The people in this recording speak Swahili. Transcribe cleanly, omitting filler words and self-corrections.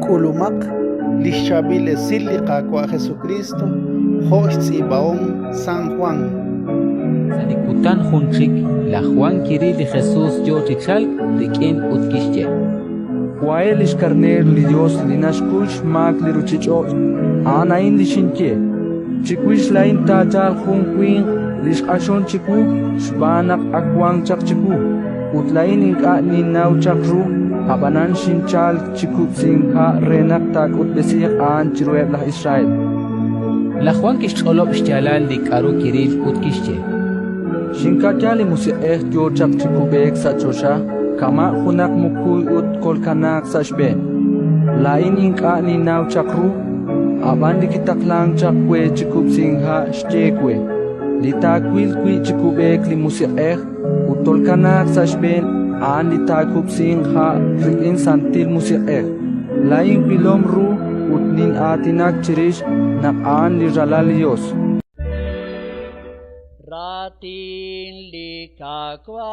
Kulumak lishabile silika kwa Jesucristo Ibaon San Juan. Sanikutan Junchik, la Juan Kiri de Jesús Yochichal, de quien Utkishye. Wael Karner li Dios li nashkush mak li ruchicho, anain li shinche. Chikwish lain tajal junquin, lish ashon chiku, shbanak akwang chak chiku. Utlain inka ni nau chakru, abanan shinchal chiku singha renak tak utbesir an chirueb lah Israel. La Juan Kisholob Shtialal de Karu Kiril Utkishye. Shinkakali musieh yo chak chiku bek sachosha, kama hunak mukui ut kolkanak sashbe. Lain inka ni nau chakru, abandi kitaklang chakwe chikub singha shchekwe. Litakwil kwi chikubek li musieh, utolkanak sashben an litakub singha rikin santil musieh. Lain pilom ru utnin atinak chirish nak an li ralalios. Ratin likakwa